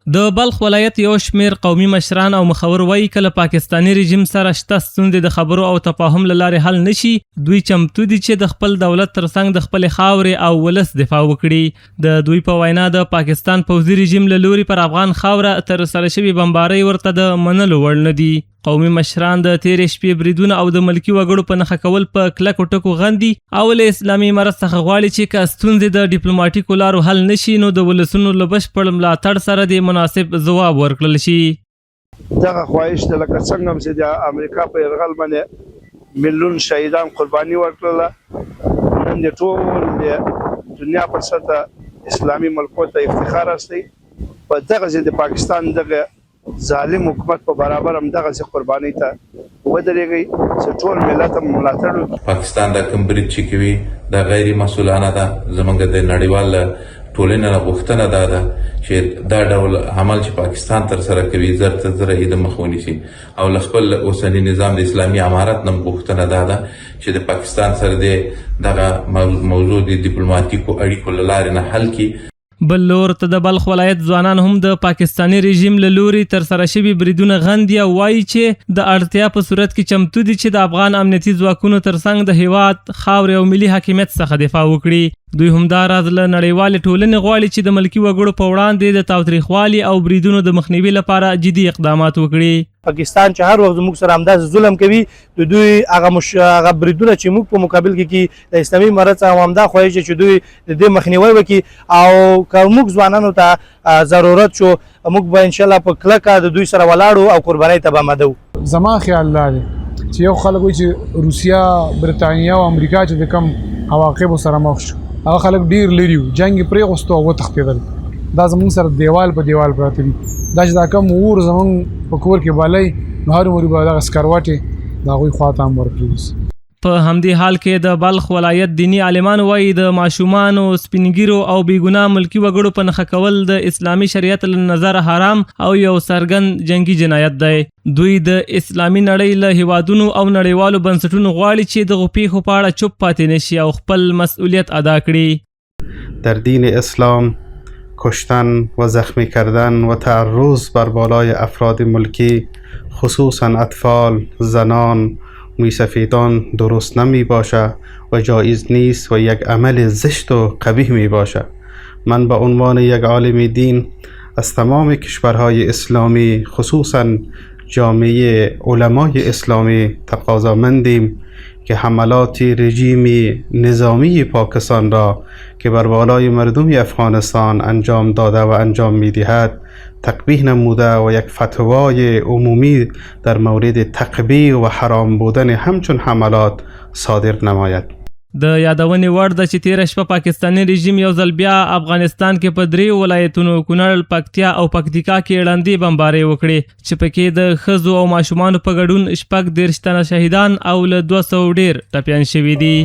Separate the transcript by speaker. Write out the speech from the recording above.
Speaker 1: د بلخ ولایت یو شمیر قومي مشران او مخور وایي کله پاکستاني رژیم سره شته ستونزې د خبرو او تفاهم له لارې حل نشي، دوی چمتو دي چې د خپل دولت ترڅنګ د خپل خاورې او ولس دفاع وکړي. د دوی په وینا د پاکستان پوځي رژیم له لوري پر افغان خاوره تر سره شوي بمبارۍ ورته د منلو وړ نه دي. قومي مشران د تیرې شپې بریدونه او د ملکي وګړو په نښه کول په کلکو ټکو غندي او له اسلامي امارت څخه غواړي چې که ستونزې د ډیپلوماټیکو لارو حل نشي نو د ولسونو له بشپړ ملاتړ سره د مناسب ځواب ورکړل شي.
Speaker 2: دغه خواهش د لکه څنګه چې د امریکا په یرغل باندې میلیون شهیدان قرباني ورکړله، نن د ټول د دنیا پر سطح اسلامي ملکو ته افتخار استي په دغه ځای د پاکستان دغه ظالم حکومت په برابر هم دغه قرباني ته ودرېږي چې ټول ملت هم ملاتړ وکړي.
Speaker 3: پاکستان د کوم برید چې کوي د غیر مسؤلانه ده، زمونږ د نړیوال ټولنې نه غوښتنه ده چې دا ډول عمل چې پاکستان تر سره کوي زر تر زره یې د مخ ونیسي او له خپل اوسني نظام د اسلامي امارت نه غوښتنه ده چې د پاکستان سره دغه موضوع د ډیپلوماټیکو اړیکو له لارې نه حل کړي.
Speaker 1: بل لور ته د بلخ ولایت ځوانان هم د پاکستاني رژیم له لوري تر سره شوي بریدونه غندي او وایي چې د اړتیا په صورت کې چمتو دي چې د افغان امنیتي ځواکونو ترڅنګ د هیواد خاورې او ملي حاکمیت څخه دفاع وکړي. دوی همداراز له نړیوالې ټولنې غواړي چې د ملکي وګړو په وړاندې د تاوتریخوالي او بریدونو د مخنیوي لپاره جدي اقدامات وکړي.
Speaker 4: پاکستان چې هر وخت زموږ سره همداسې ظلم کوي، د دوی هغه بریدونه چې موږ په مقابل کې د اسلامي امارت څخه همدا خواهش چې دوی د دې مخنیوی وکړي او که موږ ځوانانو ته ضرورت شو موږ به انشاءالله په کلکه د دوی سره ولاړو او قربانۍ ته به آماده وو.
Speaker 5: زما خیال دا دی چې یو خلک وایي چې روسیه، برټانیه او امریکا چې د کم عواقبو سره مخ شو هغه خلک ډیر لري وو، جنګ یې پرېغوستو او وتښتېدل. دا زموږ سره دیوال په دیوال پراته دي. دا چې دا کم اور زموږ په کور کې بالۍ نو هر عمر به دغه سکروټې د هغوی خواته هم ورکړي.
Speaker 1: په همدې حال کې د بلخ ولایت دینی عالمان وایي د ماشومانو، سپینګیرو او بیګناه ملکي وګړو په نښه کول د اسلامي شریعت له نظره حرام او یو څرګند جنگي جنایت دی. دوی د اسلامي نړۍ له هیوادونو او نړیوالو بنسټونو غواړي چې دغو پیښو په اړه چوپ پاتې نشي او خپل مسئولیت ادا کړي.
Speaker 6: در دین اسلام کشتن و زخمی کردن و تعرض بر بالای افراد ملکی خصوصا اطفال، زنان، موسفیدان درست نمی باشه و جایز نیست و یک عمل زشت و قبیح می باشه. من به عنوان یک عالم دین از تمام کشورهای اسلامی خصوصا جامعه علمای اسلامی تقاضامندیم که حملات رژیم نظامی پاکستان را که بر بالای مردم افغانستان انجام داده و انجام می‌دهد تقبیح نموده و یک فتوای عمومی در مورد تقبیح و حرام بودن همچون حملات صادر نماید.
Speaker 1: د یادونې وړ ده چې تیره شپه پاکستاني رژیم یو ځل بیا افغانستان کې په 3 ولایتونو کونړ، پکتیا او پکتیکا کې ړندې بمبارۍ وکړې چې پکې د ښځو او ماشومانو په ګډون 36 تنه شهیدان او له 200 ډیر ټپیان شوي دي.